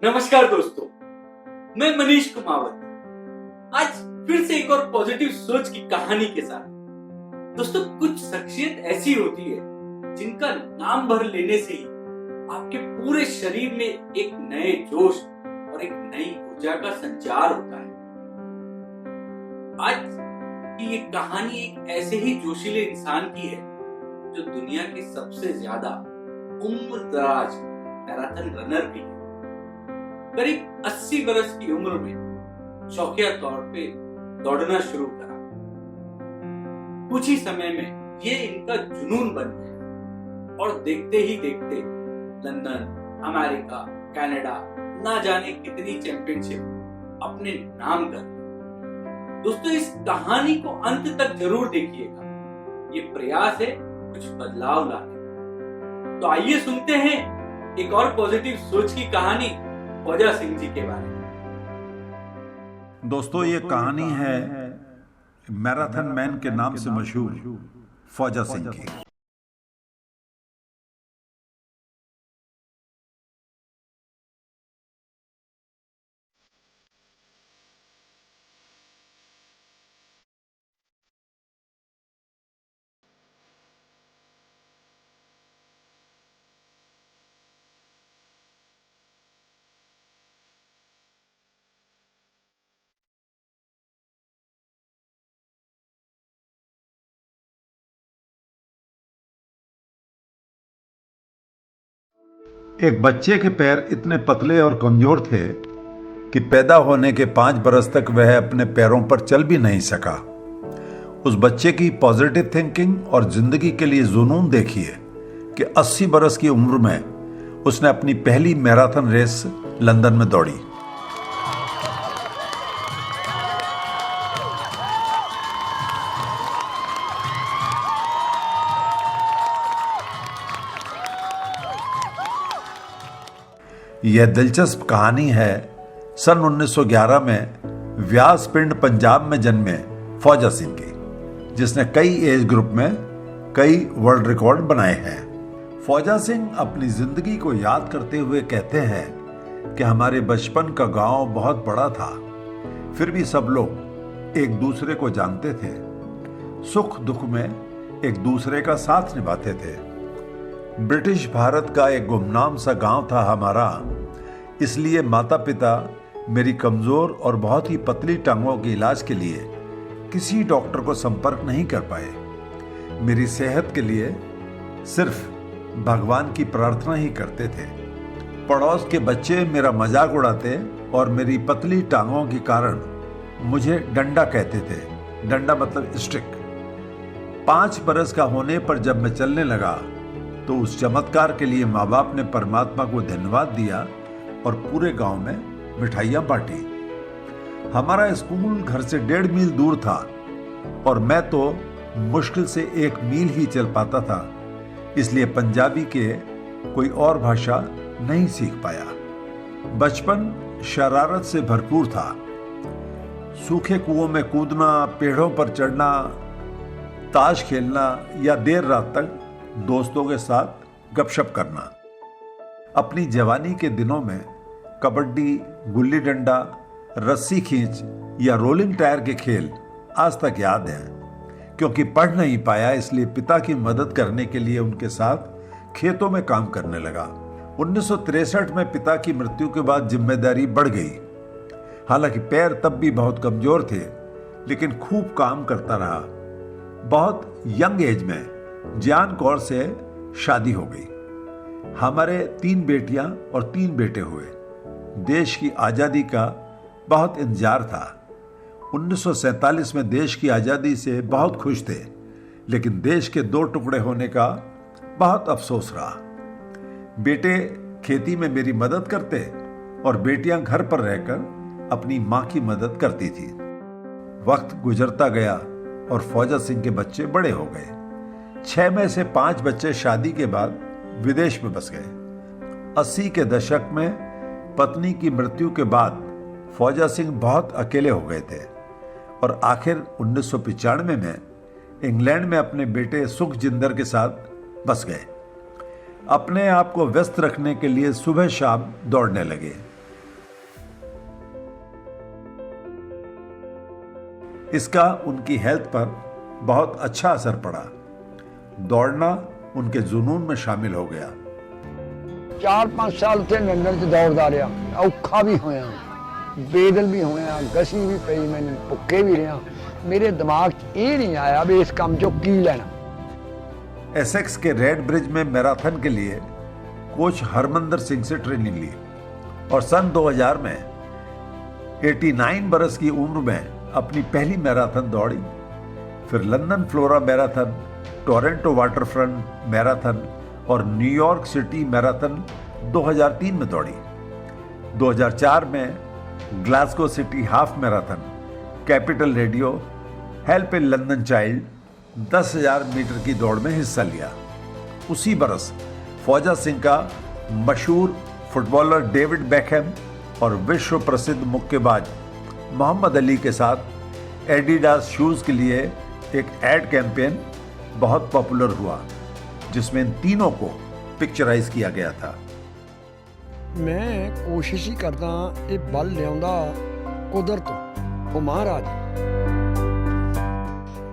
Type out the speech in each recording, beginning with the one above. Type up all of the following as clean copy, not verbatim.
नमस्कार दोस्तों, मैं मनीष कुमावत आज फिर से एक और पॉजिटिव सोच की कहानी के साथ। दोस्तों, कुछ शख्सियत ऐसी होती है जिनका नाम भर लेने से ही आपके पूरे शरीर में एक नए जोश और एक नई ऊर्जा का संचार होता है। आज की ये कहानी एक ऐसे ही जोशीले इंसान की है जो दुनिया के सबसे ज्यादा उम्रदराज मैराथन रनर भी है। करीब 80 बरस की उम्र में शौकिया तौर पे दौड़ना शुरू करा। कुछ ही समय में ये इनका जुनून बन गया और देखते ही देखते लंदन, अमेरिका, कनाडा, ना जाने कितनी चैंपियनशिप अपने नाम कर ली। दोस्तों, इस कहानी को अंत तक जरूर देखिएगा। ये प्रयास है कुछ बदलाव लाने। तो आइए सुनते हैं एक और पॉजिटिव सोच की कहानी ख्वाजा सिंह जी के बारे में। दोस्तों, ये कहानी है मैराथन मैन के नाम से मशहूर ख्वाजा सिंह की। एक बच्चे के पैर इतने पतले और कमजोर थे कि पैदा होने के 5 बरस तक वह अपने पैरों पर चल भी नहीं सका। उस बच्चे की पॉजिटिव थिंकिंग और जिंदगी के लिए जुनून देखिए कि 80 बरस की उम्र में उसने अपनी पहली मैराथन रेस लंदन में दौड़ी। यह दिलचस्प कहानी है सन 1911 में व्यास पिंड पंजाब में जन्मे ख्वाजा सिंह की, जिसने कई एज ग्रुप में कई वर्ल्ड रिकॉर्ड बनाए हैं। ख्वाजा सिंह अपनी जिंदगी को याद करते हुए कहते हैं कि हमारे बचपन का गांव बहुत बड़ा था, फिर भी सब लोग एक दूसरे को जानते थे, सुख दुख में एक दूसरे का साथ निभाते थे। ब्रिटिश भारत का एक गुमनाम सा गांव था हमारा, इसलिए माता पिता मेरी कमजोर और बहुत ही पतली टांगों के इलाज के लिए किसी डॉक्टर को संपर्क नहीं कर पाए। मेरी सेहत के लिए सिर्फ भगवान की प्रार्थना ही करते थे। पड़ोस के बच्चे मेरा मजाक उड़ाते और मेरी पतली टांगों के कारण मुझे डंडा कहते थे। डंडा मतलब स्टिक। 5 बरस का होने पर जब मैं चलने लगा तो उस चमत्कार के लिए माँ बाप ने परमात्मा को धन्यवाद दिया और पूरे गांव में मिठाइयां बांटी। हमारा स्कूल घर से 1.5 मील दूर था और मैं तो मुश्किल से 1 मील ही चल पाता था, इसलिए पंजाबी के कोई और भाषा नहीं सीख पाया। बचपन शरारत से भरपूर था। सूखे कुओं में कूदना, पेड़ों पर चढ़ना, ताश खेलना या देर रात तक दोस्तों के साथ गपशप करना। अपनी जवानी के दिनों में कबड्डी, गुल्ली डंडा, रस्सी खींच या रोलिंग टायर के खेल आज तक याद हैं। क्योंकि पढ़ नहीं पाया, इसलिए पिता की मदद करने के लिए उनके साथ खेतों में काम करने लगा। 1963 में पिता की मृत्यु के बाद जिम्मेदारी बढ़ गई। हालांकि पैर तब भी बहुत कमजोर थे, लेकिन खूब काम करता रहा। बहुत यंग एज में जान कौर से शादी हो गई। हमारे 3 बेटियां और 3 बेटे हुए। देश की आजादी का बहुत इंतजार था। 1947 में देश की आजादी से बहुत खुश थे, लेकिन देश के 2 टुकड़े होने का बहुत अफसोस रहा। बेटे खेती में मेरी मदद करते और बेटियां घर पर रहकर अपनी मां की मदद करती थी। वक्त गुजरता गया और ख्वाजा सिंह के बच्चे बड़े हो गए। 6 में से 5 बच्चे शादी के बाद विदेश में बस गए। 80 के दशक में पत्नी की मृत्यु के बाद ख्वाजा सिंह बहुत अकेले हो गए थे और आखिर 1995 में इंग्लैंड में अपने बेटे सुखजिंदर के साथ बस गए। अपने आप को व्यस्त रखने के लिए सुबह शाम दौड़ने लगे। इसका उनकी हेल्थ पर बहुत अच्छा असर पड़ा। दौड़ना उनके जुनून में शामिल हो गया। 4-5 साल उत्थे लंदन च दौड़दा रहा, औखा भी होया, बेदल भी होया, गसी भी पई, मैंने भुक्खे भी रहा। मेरे दिमाग च ये नहीं आया भी इस काम चो की लेना। एसेक्स के रेड ब्रिज में मैराथन के लिए कोच हरमंदर सिंह से ट्रेनिंग ली और सन 2000 में 89 बरस की उम्र में अपनी पहली मैराथन दौड़ी। फिर London Flora Marathon, Toronto Waterfront Marathon और न्यूयॉर्क सिटी मैराथन 2003 में दौड़ी। 2004 में Glasgow City Half Marathon, Capital Radio, Help in London Child 10,000 metre की दौड़ में हिस्सा लिया। उसी बरस फौजा सिंह का मशहूर फुटबॉलर डेविड बेकहम और विश्व प्रसिद्ध मुक्केबाज मोहम्मद अली के साथ एडिडास शूज के लिए एक एड कैंपेन बहुत पॉपुलर हुआ, जिसमें इन तीनों को पिक्चराइज किया गया था। मैं कोशिश ही करदा ये बल लियाउंदा कुदरत तो महाराज।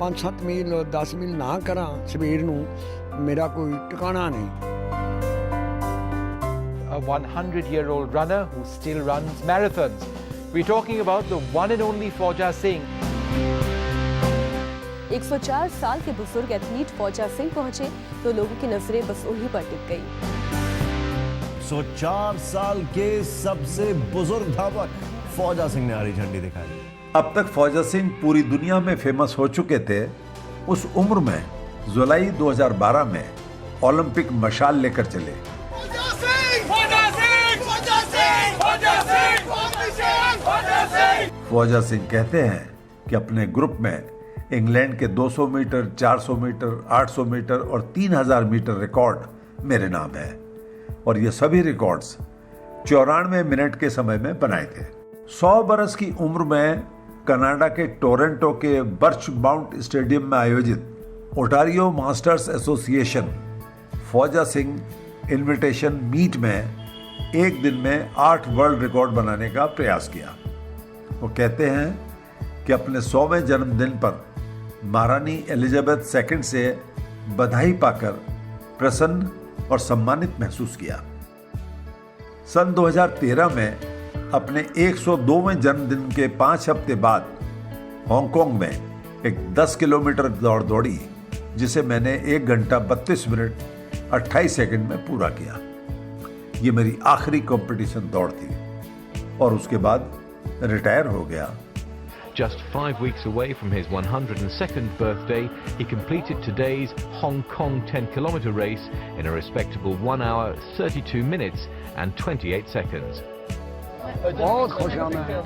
5-7 मील 10 मील ना करा सवेर नूं, मेरा कोई ठिकाना नहीं। A 100-year-old runner who still runs marathons. We're talking about the one and only Fauja Singh. 104 साल के बुजुर्ग एथलीट फौजा सिंह पहुंचे तो लोगों की नजरें बस उन्हीं पर टिक गई। 104 साल के सबसे बुजुर्ग धावक फौजा सिंह ने हरी झंडी दिखाई। अब तक फौजा सिंह पूरी दुनिया में फेमस हो चुके थे। उस उम्र में जुलाई 2012 में ओलंपिक मशाल लेकर चले। फौजा सिंह कहते हैं कि अपने ग्रुप में इंग्लैंड के 200 मीटर, 400 मीटर, 800 मीटर और 3000 मीटर रिकॉर्ड मेरे नाम है और ये सभी रिकॉर्ड्स 94 मिनट के समय में बनाए थे। 100 बरस की उम्र में कनाडा के टोरंटो के बर्चमाउंट स्टेडियम में आयोजित ओटारियो मास्टर्स एसोसिएशन फौजा सिंह इनविटेशन मीट में एक दिन में 8 वर्ल्ड रिकॉर्ड बनाने का प्रयास किया। वो कहते हैं कि अपने 100वें जन्मदिन पर महारानी एलिजाबेथ II से बधाई पाकर प्रसन्न और सम्मानित महसूस किया। सन 2013 में अपने 102वें जन्मदिन के 5 हफ्ते बाद हांगकांग में एक 10 किलोमीटर दौड़ दौड़ी, जिसे मैंने 1 घंटा 32 मिनट 28 सेकंड में पूरा किया। ये मेरी आखिरी कंपटीशन दौड़ थी और उसके बाद रिटायर हो गया। Just 5 weeks away from his 102nd birthday, he completed today's Hong Kong 10-kilometer race in a respectable 1 hour, 32 minutes and 28 seconds. बहुत खुश हूं मैं।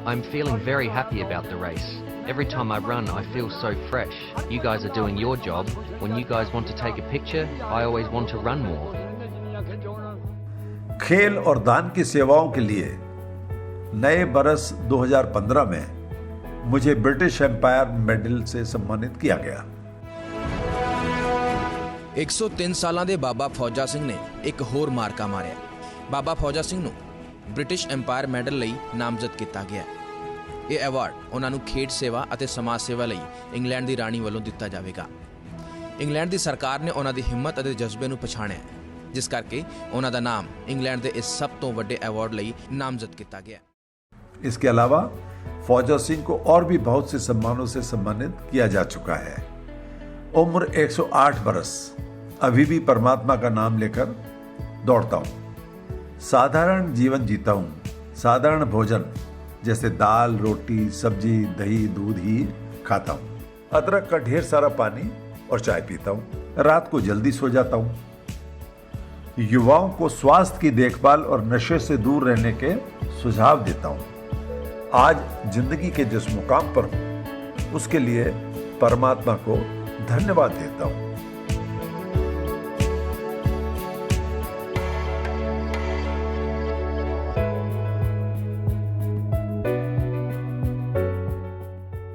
I'm feeling very happy about the race. Every time I run, I feel so fresh. You guys are doing your job. When you guys want to take a picture, I always want to run more. खेल और दान की सेवाओं के लिए नए बरस 2015 में मुझे ब्रिटिश एम्पायर मेडल से सम्मानित किया गया। 103 ਸਾਲਾਂ ਦੇ ਬਾਬਾ ਫੌਜਾ ਸਿੰਘ ਨੇ ਇੱਕ ਹੋਰ ਮਾਰਕਾ ਮਾਰਿਆ। ਬਾਬਾ ਫੌਜਾ ਸਿੰਘ ਨੂੰ ਬ੍ਰਿਟਿਸ਼ ਐਮਪਾਇਰ ਮੈਡਲ ਲਈ ਨਾਮਜ਼ਦ ਕੀਤਾ ਗਿਆ। ਇਹ ਐਵਾਰਡ ਉਹਨਾਂ ਨੂੰ ਖੇਡ ਸੇਵਾ ਅਤੇ ਸਮਾਜ ਸੇਵਾ ਲਈ ਇੰਗਲੈਂਡ ਦੀ ਰਾਣੀ ਵੱਲੋਂ ਦਿੱਤਾ ਜਾਵੇਗਾ। ਇੰਗਲੈਂਡ ਦੀ ਸਰਕਾਰ ਨੇ ਉਹਨਾਂ ਦੀ ਹਿੰਮਤ ਅਤੇ ਜਜ਼ਬੇ ਨੂੰ ਪਛਾਣਿਆ, ਜਿਸ ਕਰਕੇ ਉਹਨਾਂ ਦਾ ਨਾਮ ਇੰਗਲੈਂਡ ਦੇ ਇਸ ਸਭ ਤੋਂ ਵੱਡੇ ਐਵਾਰਡ ਲਈ ਨਾਮਜ਼ਦ ਕੀਤਾ ਗਿਆ। इसके अलावा फौजा सिंह को और भी बहुत से सम्मानों से सम्मानित किया जा चुका है। उम्र 108 बरस, अभी भी परमात्मा का नाम लेकर दौड़ता हूँ। साधारण जीवन जीता हूँ। साधारण भोजन जैसे दाल, रोटी, सब्जी, दही, दूध ही खाता हूँ। अदरक का ढेर सारा पानी और चाय पीता हूँ। रात को जल्दी सो जाता हूँ। युवाओं को स्वास्थ्य की देखभाल और नशे से दूर रहने के सुझाव देता हूँ। आज जिंदगी के जिस मुकाम पर हूं, उसके लिए परमात्मा को धन्यवाद देता हूं।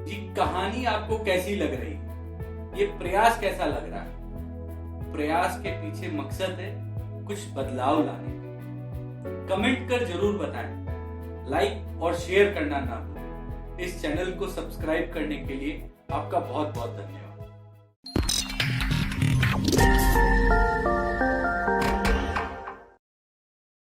ये कहानी आपको कैसी लग रही? ये प्रयास कैसा लग रहा है? प्रयास के पीछे मकसद है कुछ बदलाव लाने। कमेंट कर जरूर बताएं, लाइक और शेयर करना ना भूलें। इस चैनल को सब्सक्राइब करने के लिए आपका बहुत बहुत धन्यवाद।